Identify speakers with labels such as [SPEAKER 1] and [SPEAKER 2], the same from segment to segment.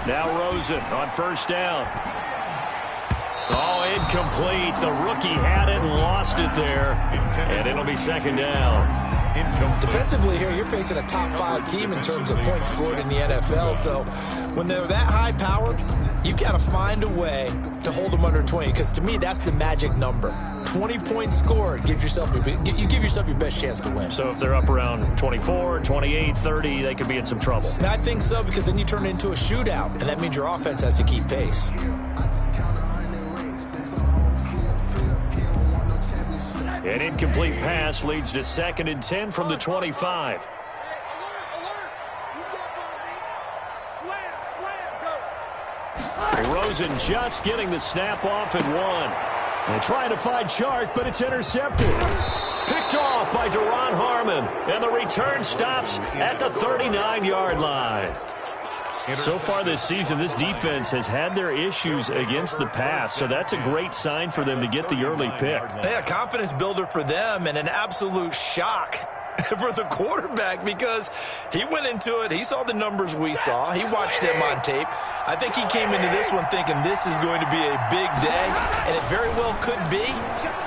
[SPEAKER 1] Now Rosen on first down. Oh, incomplete. The rookie had it and lost it there. And it'll be second down.
[SPEAKER 2] Defensively here, you're facing a top 5 team in terms of points scored in the NFL. So when they're that high-powered, you've got to find a way to hold them under 20. Because to me, that's the magic number. 20 points scored gives yourself you give yourself your best chance to win.
[SPEAKER 1] So if they're up around 24, 28, 30, they could be in some trouble.
[SPEAKER 2] I think so, because then you turn it into a shootout, and that means your offense has to keep pace.
[SPEAKER 1] An incomplete pass leads to 2nd and 10 from the 25. Rosen just getting the snap off at 1. And trying to find Chark, but it's intercepted. Picked off by Duron Harmon. And the return stops at the 39-yard line. So far this season, this defense has had their issues against the pass, so that's a great sign for them to get the early pick.
[SPEAKER 2] Yeah, confidence builder for them and an absolute shock for the quarterback because he went into it. He saw the numbers we saw. He watched them on tape. I think he came into this one thinking this is going to be a big day, and it very well could be.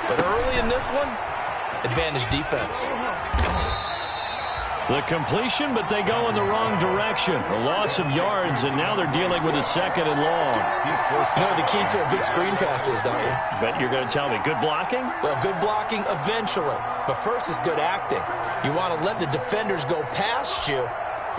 [SPEAKER 2] But early in this one, advantage defense.
[SPEAKER 1] The completion, but they go in the wrong direction. A loss of yards, and now they're dealing with a 2nd and long.
[SPEAKER 2] You know what the key to a good screen pass is, don't you?
[SPEAKER 1] Bet you're going to tell me. Good blocking?
[SPEAKER 2] Well, good blocking eventually. But first is good acting. You want to let the defenders go past you,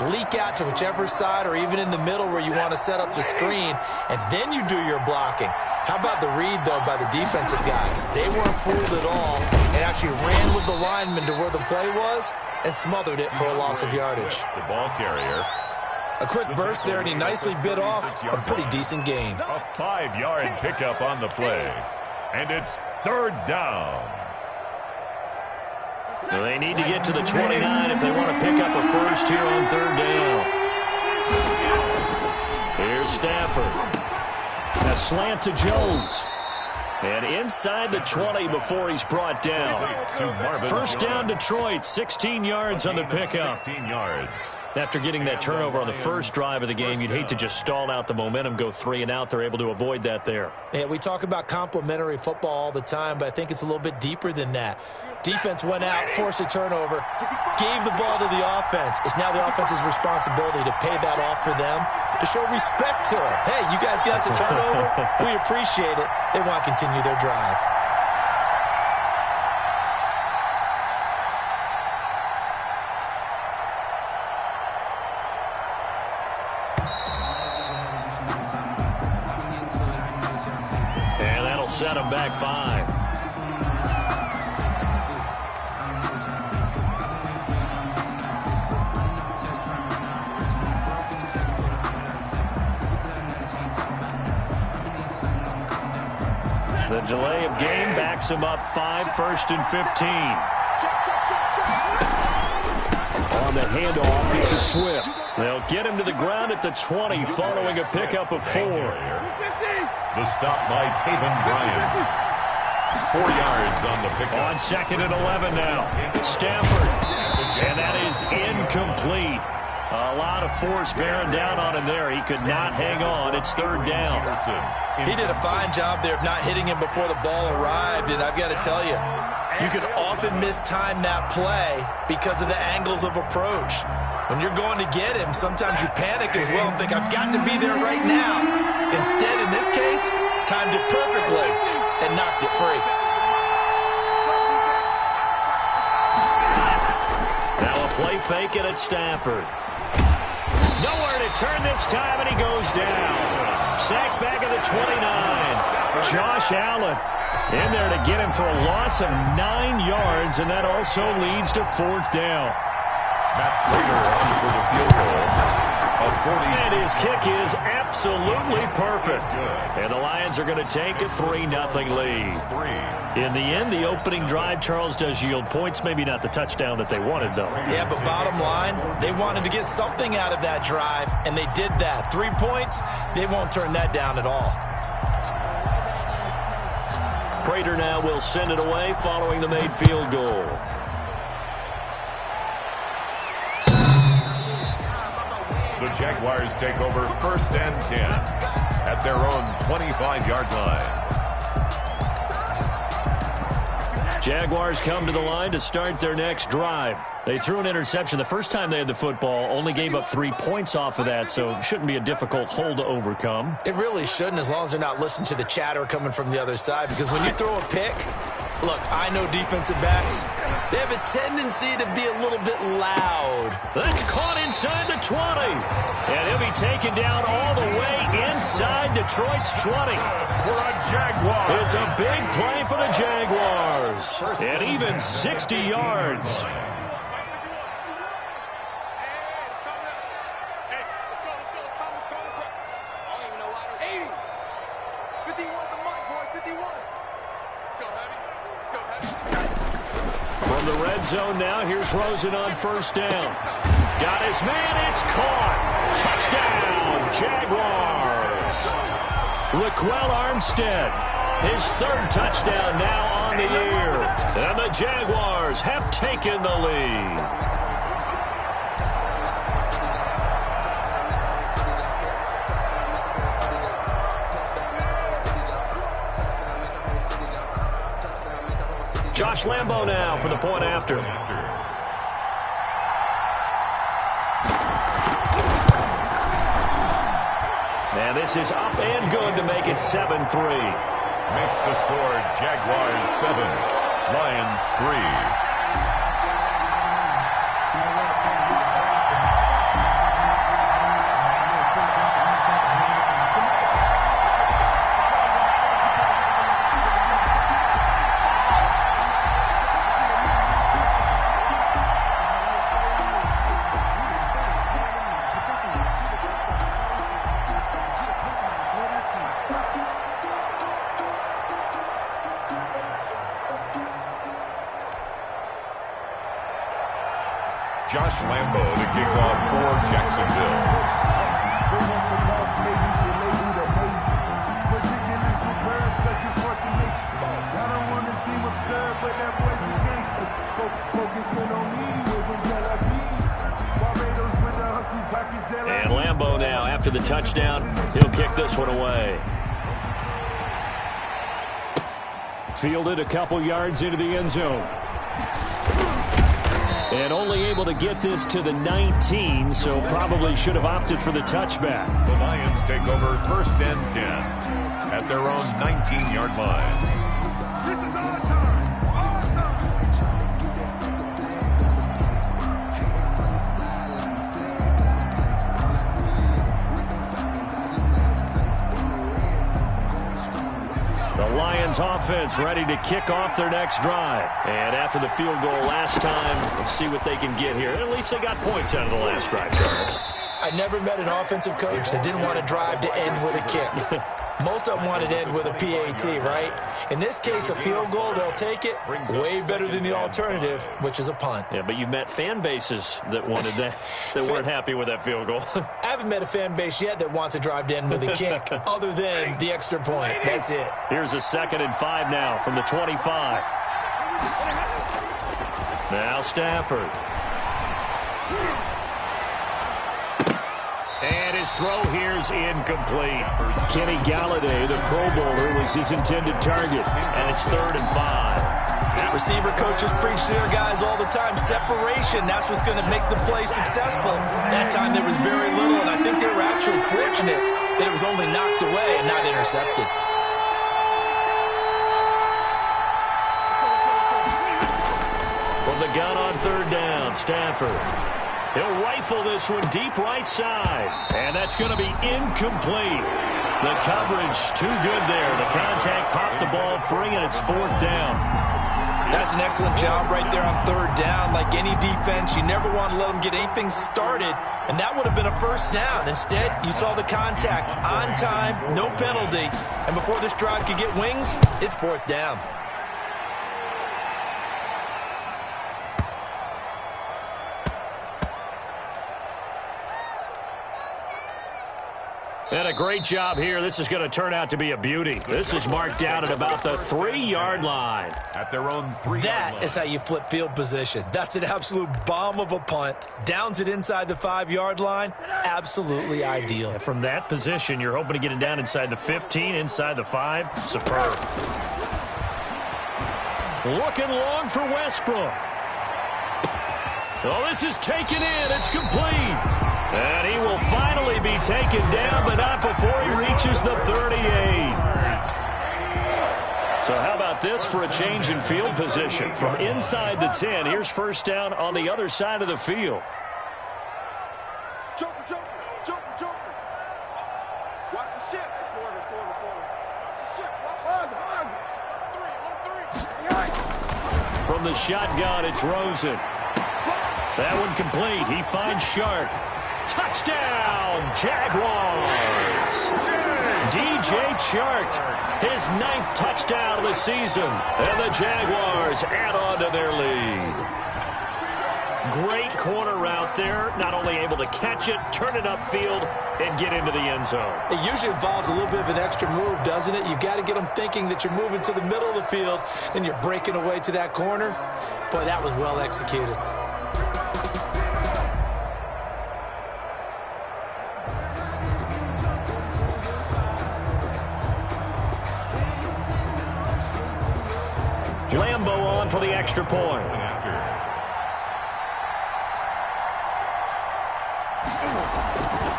[SPEAKER 2] leak out to whichever side or even in the middle where you want to set up the screen, and then you do your blocking. How about the read, though, by the defensive guys? They weren't fooled at all and actually ran with the lineman to where the play was and smothered it for a loss of yardage.
[SPEAKER 3] The ball carrier.
[SPEAKER 2] A quick burst there, and he nicely bit off a pretty decent gain.
[SPEAKER 3] A 5-yard pickup on the play. And it's 3rd down.
[SPEAKER 1] So they need to get to the 29 if they want to pick up a first here on 3rd down. Here's Stafford. A slant to Jones. And inside the 20 before he's brought down. First down, Detroit. 16 yards on the pickup.
[SPEAKER 3] 16 yards.
[SPEAKER 1] After getting that turnover on the first drive of the game, you'd hate to just stall out the momentum, go 3 and out. They're able to avoid that there.
[SPEAKER 2] Yeah, we talk about complementary football all the time, but I think it's a little bit deeper than that. Defense went out, forced a turnover, gave the ball to the offense. It's now the offense's responsibility to pay that off for them, to show respect to them. Hey, you guys got us a turnover. We appreciate it. They want to continue their drive.
[SPEAKER 1] And that'll set them back 5. The delay of game backs him up 5, 1st and 15. On the handoff, this is Swift. They'll get him to the ground at the 20 following a pickup of 4.
[SPEAKER 3] The stop by Taven Bryan. 4 yards on the pickup.
[SPEAKER 1] On 2nd and 11 now. Stafford. And that is incomplete. A lot of force bearing down on him there. He could not hang on. It's 3rd down.
[SPEAKER 2] He did a fine job there of not hitting him before the ball arrived, and I've got to tell you, you can often mistime that play because of the angles of approach. When you're going to get him, sometimes you panic as well and think, I've got to be there right now. Instead, in this case, timed it perfectly and knocked it free.
[SPEAKER 1] Now a play fake it at Stafford. Nowhere to turn this time, and he goes down. Sacked back at the 29. Josh Allen in there to get him for a loss of 9 yards, and that also leads to 4th down.
[SPEAKER 3] Matt Prater on for the field goal.
[SPEAKER 1] And his kick is absolutely perfect. And the Lions are going to take a 3-0 lead. In the end, the opening drive, Charles, does yield points. Maybe not the touchdown that they wanted, though.
[SPEAKER 2] Yeah, but bottom line, they wanted to get something out of that drive, and they did that. 3 points, they won't turn that down at all.
[SPEAKER 1] Prater now will send it away following the made field goal.
[SPEAKER 3] The Jaguars take over 1st and 10 at their own 25-yard line.
[SPEAKER 1] Jaguars come to the line to start their next drive. They threw an interception the first time they had the football, only gave up 3 points off of that, so it shouldn't be a difficult hole to overcome.
[SPEAKER 2] It really shouldn't, as long as they're not listening to the chatter coming from the other side, because when you throw a pick, look, I know defensive backs, they have a tendency to be a little bit loud.
[SPEAKER 1] That's caught inside the 20. And he'll be taken down all the way inside Detroit's 20.
[SPEAKER 3] For a Jaguar.
[SPEAKER 1] It's a big play for the Jaguars. And even 60 yards. From the red zone now, here's Rosen on 1st down. Got his man, it's caught. Touchdown, Jaguars. Raquel Armstead, his 3rd touchdown now on the year. And the Jaguars have taken the lead. Josh Lambo now for the point after. And this is up and good to make it 7-3.
[SPEAKER 3] Makes the score Jaguars 7, Lions 3. Josh Lambo to kick off for Jacksonville.
[SPEAKER 1] And Lambo now, after the touchdown, he'll kick this one away. Fielded a couple yards into the end zone. And only able to get this to the 19, so probably should have opted for the touchback.
[SPEAKER 3] The Lions take over 1st and 10 at their own 19-yard line. This is our time.
[SPEAKER 1] The Lions offense ready to kick off their next drive. And after the field goal last time, we'll see what they can get here. At least they got points out of the last drive, Charles.
[SPEAKER 2] I never met an offensive coach that didn't want to drive to end with a kick. Most of them wanted to end with a PAT, right? In this case, a field goal, they'll take it. Way better than the alternative, which is a punt.
[SPEAKER 1] Yeah, but you've met fan bases that wanted that, that weren't happy with that field goal.
[SPEAKER 2] I haven't met a fan base yet that wants to drive to end with a kick, other than the extra point. That's it.
[SPEAKER 1] Here's a 2nd and 5 now from the 25. Now Stafford. And his throw here's incomplete. Kenny Galladay, the Pro Bowler, was his intended target. And it's 3rd and 5.
[SPEAKER 2] Receiver coaches preach to their guys all the time. Separation, that's what's going to make the play successful. That time there was very little, and I think they were actually fortunate that it was only knocked away and not intercepted.
[SPEAKER 1] From the gun on 3rd down, Stafford. He'll rifle this one deep right side. And that's going to be incomplete. The coverage too good there. The contact popped the ball free, and it's 4th down.
[SPEAKER 2] That's an excellent job right there on 3rd down. Like any defense, you never want to let them get anything started, and that would have been a 1st down. Instead, you saw the contact on time, no penalty, and before this drive could get wings, it's 4th down.
[SPEAKER 1] And a great job here. This is going to turn out to be a beauty. This is marked down at about the 3-yard line.
[SPEAKER 3] At their own 3-yard line.
[SPEAKER 2] That is how you flip field position. That's an absolute bomb of a punt. Downs it inside the 5-yard line. Absolutely ideal.
[SPEAKER 1] From that position, you're hoping to get it down inside the 15, inside the 5. Superb. Looking long for Westbrook. Oh, this is taken in. It's complete. And he will finally be taken down, but not before he reaches the 38. So how about this for a change in field position? From inside the 10, here's first down on the other side of the field.
[SPEAKER 4] Joker, Joker, Joker, Joker. Watch the ship. Quarter. Watch the ship. Watch the three.
[SPEAKER 1] From the shotgun, it's Rosen. That one complete. He finds Shark. Touchdown, Jaguars! DJ Chark, his 9th touchdown of the season, and the Jaguars add on to their lead. Great corner route there, not only able to catch it, turn it upfield, and get into the end zone.
[SPEAKER 2] It usually involves a little bit of an extra move, doesn't it? You've got to get them thinking that you're moving to the middle of the field, and you're breaking away to that corner. Boy, that was well executed.
[SPEAKER 1] Lambo on for the extra point.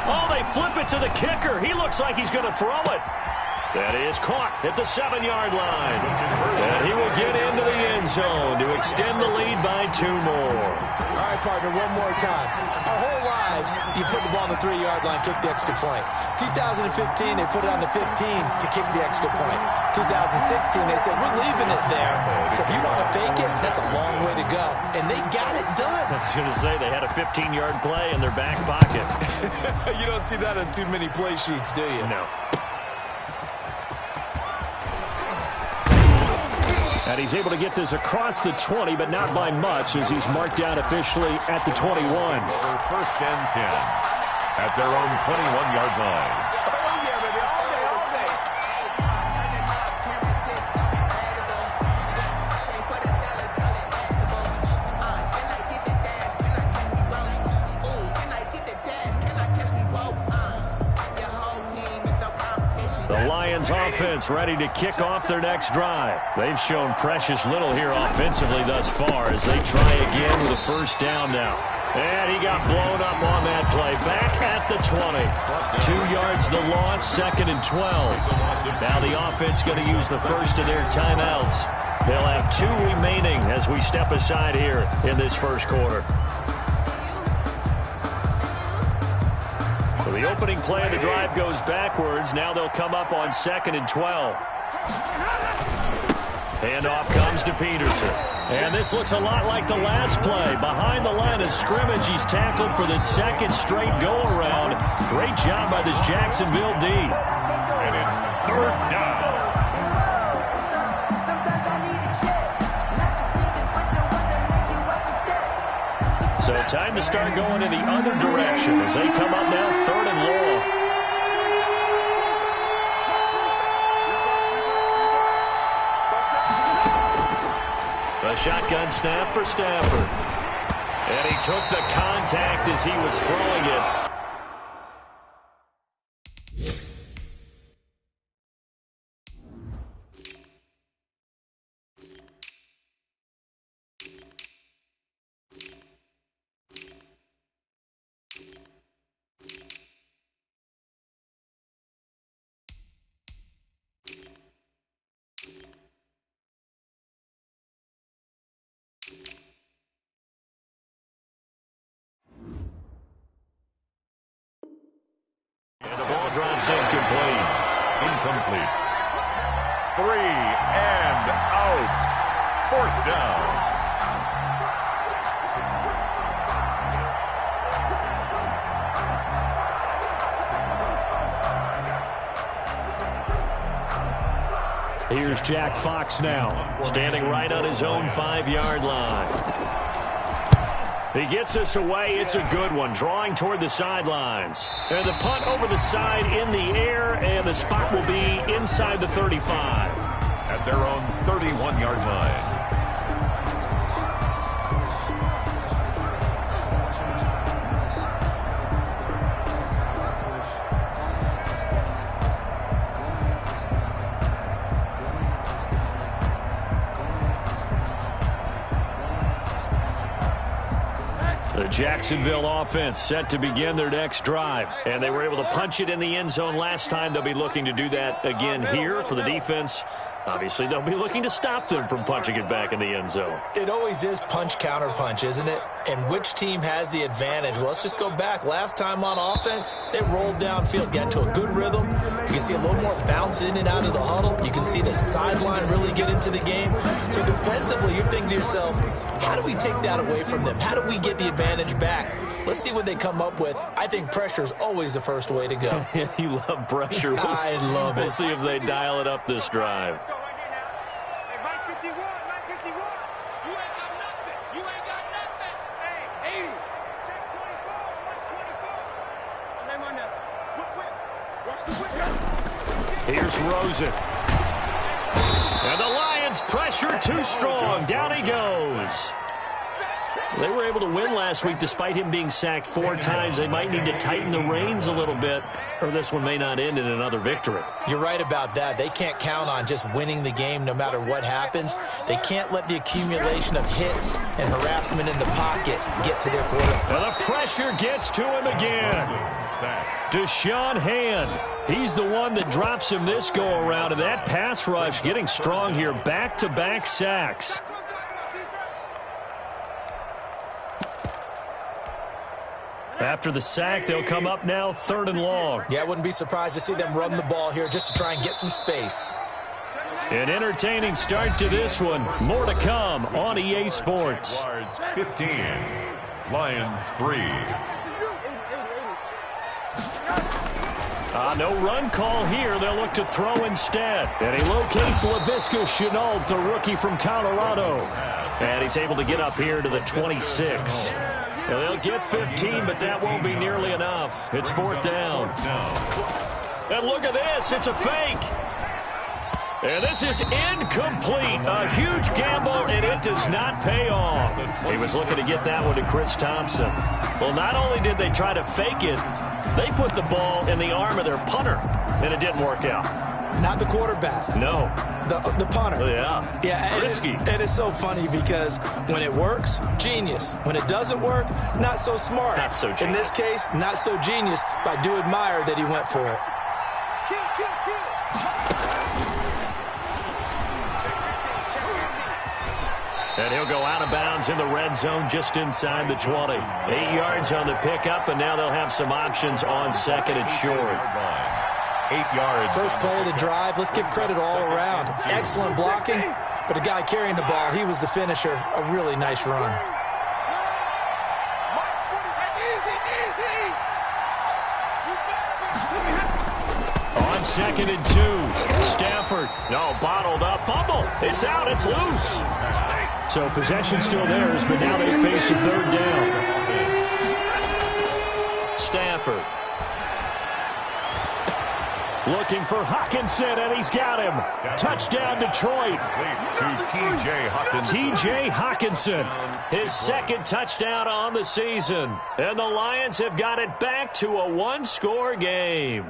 [SPEAKER 1] Oh, they flip it to the kicker. He looks like he's going to throw it. That is caught at the 7-yard line. And he will get into the end zone to extend the lead by 2 more.
[SPEAKER 2] All right, partner, one more time. Our whole lives, you put the ball on the 3-yard line, kick the extra point. 2015, they put it on the 15 to kick the extra point. 2016, they said, we're leaving it there. So if you want to fake it, that's a long way to go. And they got it done.
[SPEAKER 1] I was going to say, they had a 15-yard play in their back pocket.
[SPEAKER 2] You don't see that on too many play sheets, do you?
[SPEAKER 1] No. And he's able to get this across the 20, but not by much, as he's marked down officially at the 21.
[SPEAKER 3] Over first and 10 at their own 21-yard line.
[SPEAKER 1] The Lions offense ready to kick off their next drive. They've shown precious little here offensively thus far as they try again with a first down now. And he got blown up on that play. Back at the 20. 2 yards the loss, 2nd and 12. Now the offense going to use the first of their timeouts. They'll have 2 remaining as we step aside here in this first quarter. The opening play of the drive goes backwards. Now they'll come up on 2nd and 12. Handoff comes to Peterson. And this looks a lot like the last play. Behind the line of scrimmage, he's tackled for the 2nd straight go-around. Great job by this Jacksonville D.
[SPEAKER 3] And it's 3rd down.
[SPEAKER 1] So time to start going in the other direction as they come up now 3rd and long. A shotgun snap for Stafford. And he took the contact as he was throwing it. Drops incomplete.
[SPEAKER 3] Incomplete. 3 and out. 4th down.
[SPEAKER 1] Here's Jack Fox now, standing right on his own 5-yard line. He gets us away. It's a good one, drawing toward the sidelines. And the punt over the side in the air, and the spot will be inside the 35.
[SPEAKER 3] At their own 31-yard line.
[SPEAKER 1] The Jacksonville offense set to begin their next drive. And they were able to punch it in the end zone last time. They'll be looking to do that again here for the defense. Obviously, they'll be looking to stop them from punching it back in the end zone.
[SPEAKER 2] It always is punch-counter-punch, isn't it? And which team has the advantage? Well, let's just go back. Last time on offense, they rolled downfield, got into a good rhythm. You can see a little more bounce in and out of the huddle. You can see the sideline really get into the game. So defensively, you're thinking to yourself, how do we take that away from them? How do we get the advantage back? Let's see what they come up with. I think pressure is always the first way to go.
[SPEAKER 1] You love pressure.
[SPEAKER 2] I love it.
[SPEAKER 1] We'll see if they dial it up this drive. Here's Rosen. And the Lions pressure too strong. Down he goes. They were able to win last week despite him being sacked 4 times. They might need to tighten the reins a little bit, or this one may not end in another victory.
[SPEAKER 2] You're right about that. They can't count on just winning the game no matter what happens. They can't let the accumulation of hits and harassment in the pocket get to their quarterback.
[SPEAKER 1] And the pressure gets to him again. Deshaun Hand. He's the one that drops him this go-around, and that pass rush getting strong here. Back-to-back sacks. After the sack, they'll come up now 3rd and long.
[SPEAKER 2] Yeah, I wouldn't be surprised to see them run the ball here just to try and get some space.
[SPEAKER 1] An entertaining start to this one. More to come on EA Sports.
[SPEAKER 3] Jaguars 15, Lions 3.
[SPEAKER 1] No run call here. They'll look to throw instead. And he locates Laviska Shenault, the rookie from Colorado. And he's able to get up here to the 26. And they'll get 15, but that won't be nearly enough. It's 4th down. And look at this. It's a fake. And this is incomplete. A huge gamble, and it does not pay off. He was looking to get that one to Chris Thompson. Well, not only did they try to fake it, they put the ball in the arm of their punter, and it didn't work out.
[SPEAKER 2] Not the quarterback.
[SPEAKER 1] No.
[SPEAKER 2] The punter.
[SPEAKER 1] Yeah.
[SPEAKER 2] Yeah.
[SPEAKER 1] Risky.
[SPEAKER 2] And it's so funny because when it works, genius. When it doesn't work, not so smart.
[SPEAKER 1] Not so genius.
[SPEAKER 2] In this case, not so genius, but I do admire that he went for it.
[SPEAKER 1] And he'll go out of bounds in the red zone just inside the 20. 8 yards on the pickup, and now they'll have some options on 2nd and short.
[SPEAKER 3] 8 yards.
[SPEAKER 2] First play of the drive. Let's give credit all around. Excellent blocking, but the guy carrying the ball, he was the finisher. A really nice run.
[SPEAKER 1] On 2nd and 2, Stafford. No, bottled up. Fumble. It's out. It's loose. So possession still theirs, but now they face a 3rd down. Stafford. Looking for Hockenson, and he's got him. Touchdown, Detroit.
[SPEAKER 3] To T.J. Hockenson.
[SPEAKER 1] T.J. Hockenson, his 2nd touchdown on the season. And the Lions have got it back to a 1-score game.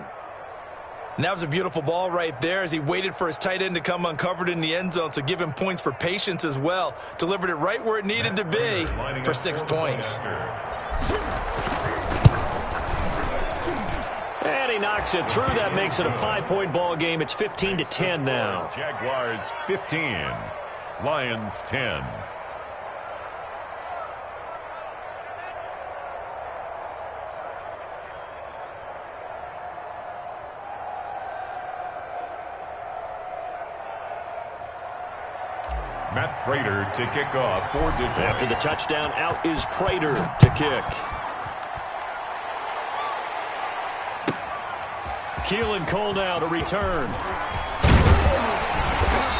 [SPEAKER 2] And that was a beautiful ball right there as he waited for his tight end to come uncovered in the end zone, so give him points for patience as well. Delivered it right where it needed to be for 6 points.
[SPEAKER 1] And he knocks it through. That makes it a 5-point ball game. It's 15-10 now.
[SPEAKER 3] Jaguars 15, Lions 10. Matt Prater to kick off for Detroit.
[SPEAKER 1] After the touchdown, out is Prater to kick. Keelan Cole now to return.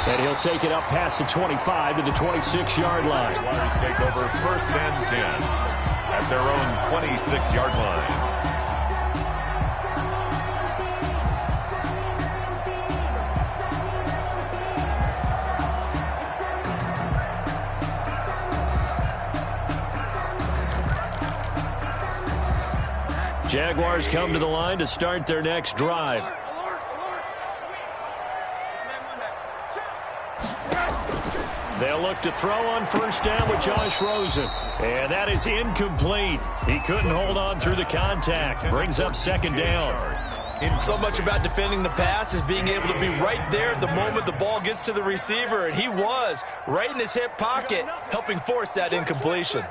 [SPEAKER 1] And he'll take it up past the 25 to the 26-yard line.
[SPEAKER 3] Jaguars take over 1st and 10. their own 26-yard line.
[SPEAKER 1] Jaguars come to the line to start their next drive. They'll look to throw on first down with Josh Rosen. And that is incomplete. He couldn't hold on through the contact. Brings up second down.
[SPEAKER 2] So much about defending the pass is being able to be right there the moment the ball gets to the receiver. And he was right in his hip pocket, helping force that incompletion.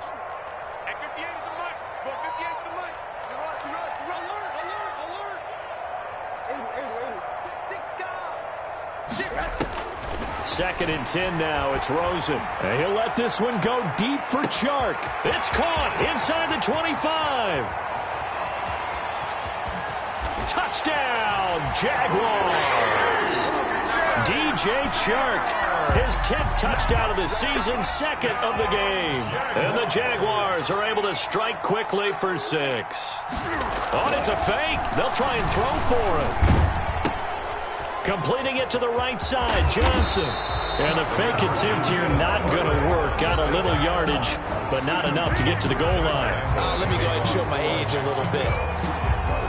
[SPEAKER 1] Second and 10 now. It's Rosen. And he'll let this one go deep for Chark. It's caught inside the 25. Touchdown, Jaguars. DJ Chark, his 10th touchdown of the season, second of the game. And the Jaguars are able to strike quickly for 6. Oh, it's a fake. They'll try and throw for it. Completing it to the right side, Johnson. And the fake attempt here not going to work. Got a little yardage, but not enough to get to the goal line.
[SPEAKER 2] Let me go ahead and show my age a little bit.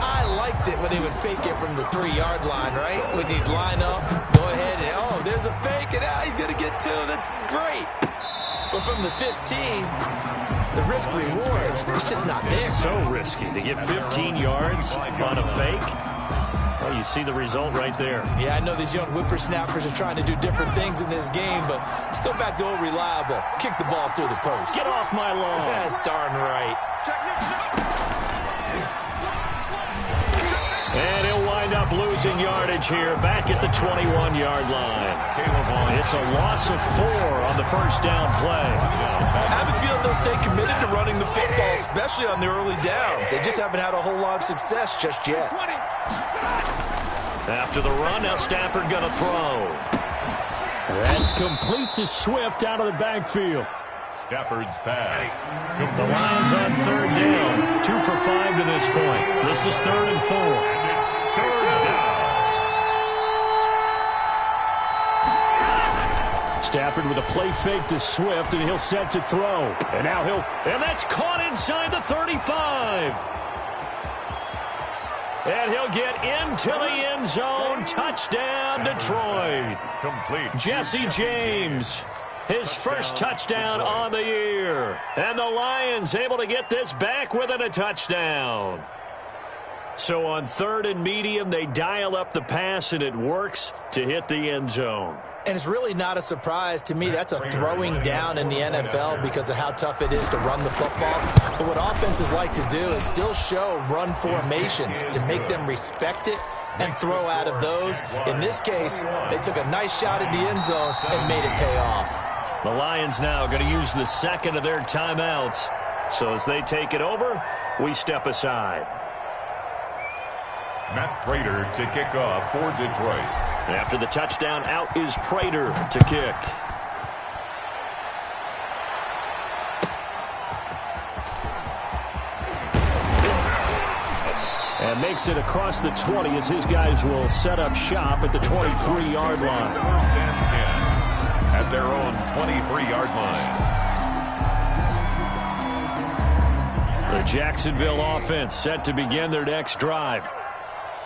[SPEAKER 2] I liked it when they would fake it from the 3-yard line, right? When he'd line up, go ahead and, oh, there's a fake, and he's going to get 2. That's great. But from the 15, the risk-reward, it's just not there.
[SPEAKER 1] It's so risky to get 15 yards on a fake. Well, you see the result right there.
[SPEAKER 2] Yeah, I know these young whippersnappers are trying to do different things in this game, but let's go back to old reliable. Kick the ball through the post.
[SPEAKER 1] Get off my lawn.
[SPEAKER 2] That's darn right.
[SPEAKER 1] And he'll wind up losing yardage here back at the 21-yard line. It's a loss of 4 on the first down play.
[SPEAKER 2] I have a feeling they'll stay committed to running the football, especially on the early downs. They just haven't had a whole lot of success just yet.
[SPEAKER 1] After the run, now Stafford going to throw. That's complete to Swift out of the backfield.
[SPEAKER 3] Stafford's pass.
[SPEAKER 1] The Lions on third down. 2 for 5 to this point. This is 3rd and 4.
[SPEAKER 3] Third down.
[SPEAKER 1] Stafford with a play fake to Swift, and he'll set to throw. And now and that's caught inside the 35. And he'll get into the end zone. Touchdown, Detroit.
[SPEAKER 3] Complete.
[SPEAKER 1] Jesse James, his first touchdown on the year. And the Lions able to get this back within a touchdown. So on 3rd and medium, they dial up the pass, and it works to hit the end zone.
[SPEAKER 2] And it's really not a surprise to me. That's a throwing down in the NFL because of how tough it is to run the football. But what offenses like to do is still show run formations to make them respect it and throw out of those. In this case, they took a nice shot at the end zone and made it pay off.
[SPEAKER 1] The Lions now going to use the second of their timeouts. So as they take it over, we step aside.
[SPEAKER 3] Matt Prater to kick off for Detroit.
[SPEAKER 1] And after the touchdown, out is Prater to kick. And makes it across the 20 as his guys will set up shop at the 23-yard line.
[SPEAKER 3] 1st and 10 at their own 23-yard line.
[SPEAKER 1] The Jacksonville offense set to begin their next drive.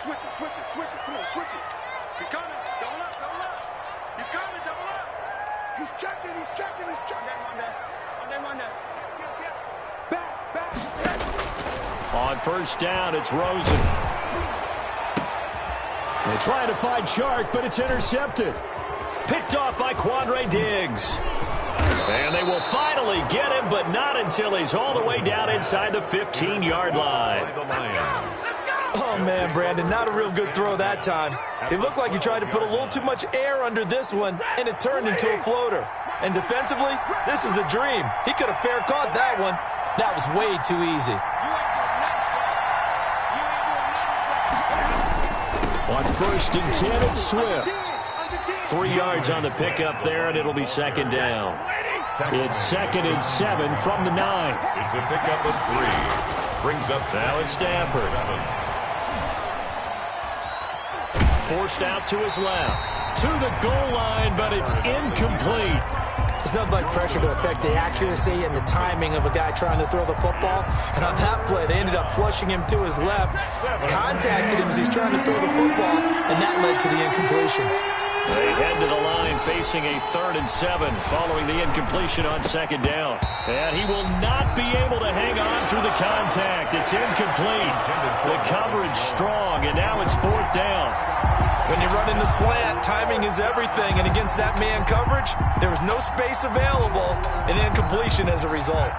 [SPEAKER 4] Switch it, switch it, switch it. Come on, switch it. He's coming. Double up, double up. He's coming, double up. He's checking, he's checking, he's checking. On that. Back.
[SPEAKER 1] On first down, it's Rosen. They try to find Chark, but it's intercepted. Picked off by Quandre Diggs. And they will finally get him, but not until he's all the way down inside the 15-yard line.
[SPEAKER 2] Oh, man, Brandon, not a real good throw that time. It looked like he tried to put a little too much air under this one, and it turned into a floater. And defensively, this is a dream. He could have fair caught that one. That was way too easy.
[SPEAKER 1] On 1st and 10, it's Swift. 3 yards on the pickup there, and it'll be second down. It's 2nd and 7 from the 9.
[SPEAKER 3] It's a pickup of 3. Brings up
[SPEAKER 1] now it's Stafford. 7. Forced out to his left. To the goal line, but it's incomplete.
[SPEAKER 2] There's nothing like pressure to affect the accuracy and the timing of a guy trying to throw the football. And on that play, they ended up flushing him to his left, contacted him as he's trying to throw the football, and that led to the incompletion.
[SPEAKER 1] They head to the line facing a 3rd and 7 following the incompletion on 2nd down. And he will not be able to hang on through the contact. It's incomplete. The coverage strong, and now it's 4th down.
[SPEAKER 2] When you run in the slant, timing is everything, and against that man coverage, there was no space available, and incompletion as a result.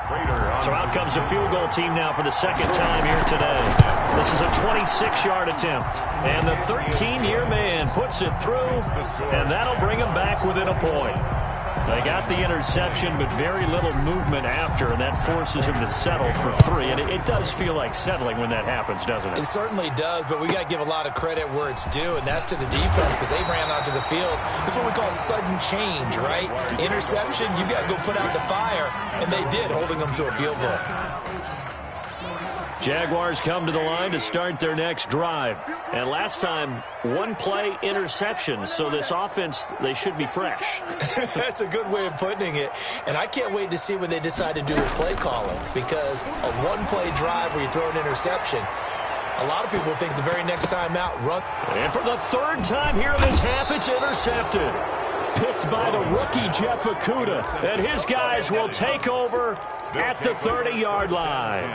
[SPEAKER 1] So out comes a field goal team now for the 2nd time here today. This is a 26-yard attempt, and the 13-year man puts it through, and that'll bring him back within a point. They got the interception, but very little movement after, and that forces him to settle for 3. And it does feel like settling when that happens, doesn't it?
[SPEAKER 2] It certainly does, but we got to give a lot of credit where it's due, and that's to the defense because they ran onto the field. This is what we call sudden change, right? Interception, you got to go put out the fire, and they did, holding them to a field goal.
[SPEAKER 1] Jaguars come to the line to start their next drive. And last time, 1-play interceptions. So this offense, they should be fresh.
[SPEAKER 2] That's a good way of putting it. And I can't wait to see what they decide to do with play calling. Because a 1-play drive where you throw an interception, a lot of people think the very next time out, run.
[SPEAKER 1] And for the 3rd time here in this half, it's intercepted. Picked by the rookie Jeff Okudah. And his guys will take over at the 30-yard line.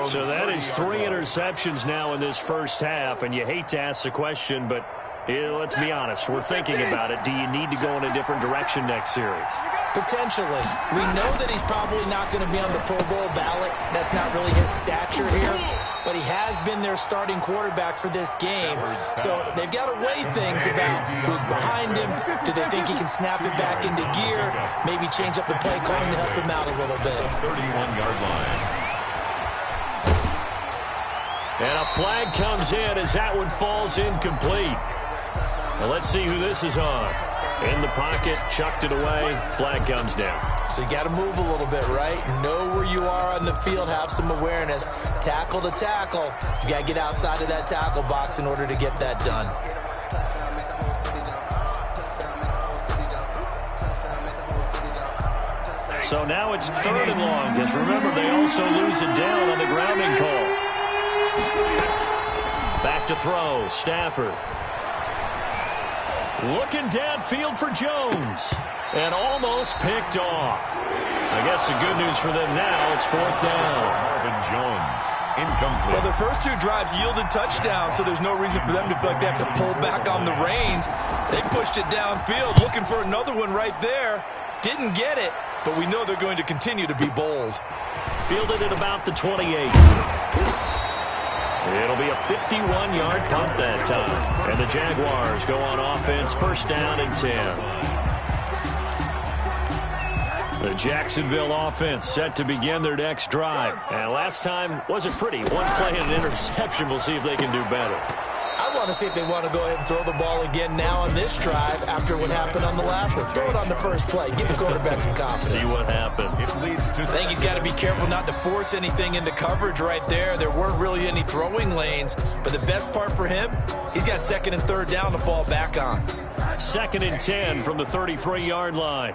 [SPEAKER 1] So that is 3 interceptions now in this first half, and you hate to ask the question, but let's be honest, we're thinking about it. Do you need to go in a different direction next series?
[SPEAKER 2] Potentially. We know that he's probably not going to be on the Pro Bowl ballot. That's not really his stature here, but he has been their starting quarterback for this game. So they've got to weigh things about who's behind him. Do they think he can snap it back into gear? Maybe change up the play calling to help him out a little bit.
[SPEAKER 3] 31-yard line.
[SPEAKER 1] And a flag comes in as that one falls incomplete. Well, let's see who this is on. In the pocket, chucked it away, flag comes down.
[SPEAKER 2] So you got to move a little bit, right? Know where you are on the field, have some awareness. Tackle to tackle. You got to get outside of that tackle box in order to get that done.
[SPEAKER 1] So now it's 3rd and long, because remember, they also lose it down on the grounding call. Back to throw, Stafford. Looking downfield for Jones. And almost picked off. I guess the good news for them now, it's 4th down.
[SPEAKER 3] Marvin Jones, incomplete.
[SPEAKER 2] Well, their first 2 drives yielded touchdowns, so there's no reason for them to feel like they have to pull back on the reins. They pushed it downfield, looking for another one right there. Didn't get it, but we know they're going to continue to be bold.
[SPEAKER 1] Fielded at about the 28. It'll be a 51-yard punt that time. And the Jaguars go on offense, 1st down and 10. The Jacksonville offense set to begin their next drive. And last time wasn't pretty. 1 play and an interception. We'll see if they can do better.
[SPEAKER 2] I want to see if they want to go ahead and throw the ball again now on this drive after what happened on the last one. Throw it on the first play. Give the quarterback some confidence.
[SPEAKER 1] See what happens.
[SPEAKER 2] I think he's got to be careful not to force anything into coverage right there. There weren't really any throwing lanes, but the best part for him, he's got 2nd and 3rd down to fall back on.
[SPEAKER 1] 2nd and 10 from the 33-yard line.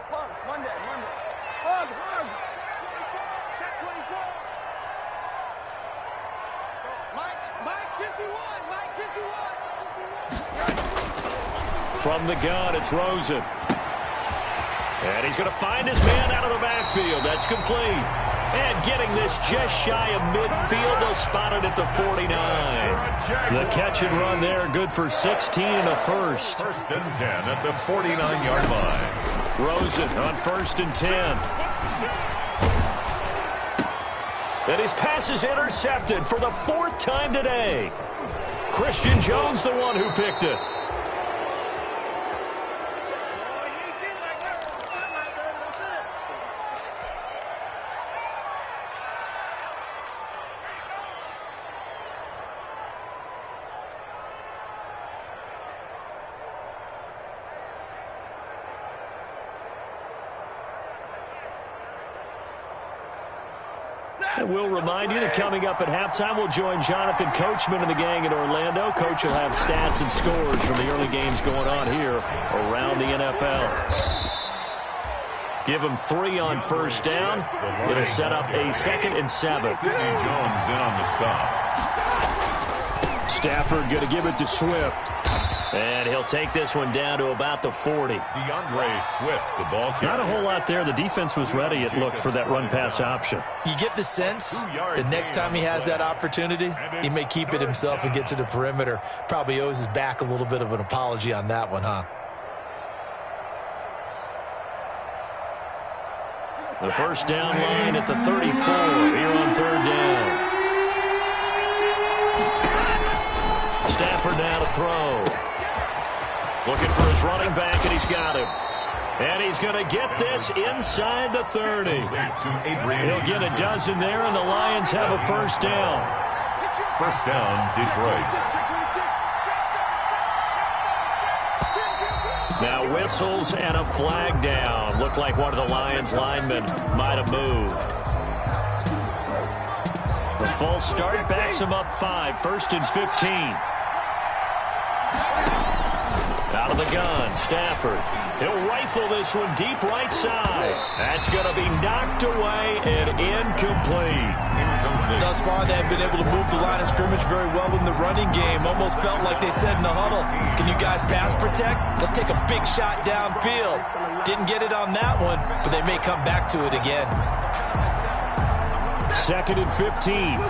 [SPEAKER 1] From the gun, it's Rosen. And he's going to find his man out of the backfield. That's complete. And getting this just shy of midfield, they'll spot it at the 49. The catch and run there, good for 16 and a first.
[SPEAKER 3] 1st and 10 at the 49-yard line.
[SPEAKER 1] Rosen on 1st and 10. And his pass is intercepted for the 4th time today. Christian Jones, the one who picked it. And we'll remind you that coming up at halftime, we'll join Jonathan Coachman and the gang in Orlando. Coach will have stats and scores from the early games going on here around the NFL. Give him 3 on first down. It'll set up a 2nd and 7.
[SPEAKER 3] Sidney Jones in on the stop.
[SPEAKER 1] Stafford going to give it to Swift. And he'll take this one down to about the 40.
[SPEAKER 3] DeAndre Swift, the ball carrier.
[SPEAKER 1] Not a whole lot there. The defense was ready, it looked, for that run-pass option.
[SPEAKER 2] You get the sense the next time he has that opportunity, he may keep it himself and get to the perimeter. Probably owes his back a little bit of an apology on that one, huh?
[SPEAKER 1] The first down line at the 34 here on 3rd down. Stafford now to throw. Looking for his running back, and he's got him. And he's going to get this inside the 30. He'll get a dozen there, and the Lions have a first down.
[SPEAKER 3] First down, Detroit.
[SPEAKER 1] Now whistles and a flag down. Looked like one of the Lions linemen might have moved. The false start backs him up 5. 1st and 15. Out of the gun, Stafford. He'll rifle this one deep right side. That's going to be knocked away and incomplete.
[SPEAKER 2] Thus far, they have been able to move the line of scrimmage very well in the running game. Almost felt like they said in the huddle, can you guys pass protect? Let's take a big shot downfield. Didn't get it on that one, but they may come back to it again.
[SPEAKER 1] 2nd and 15.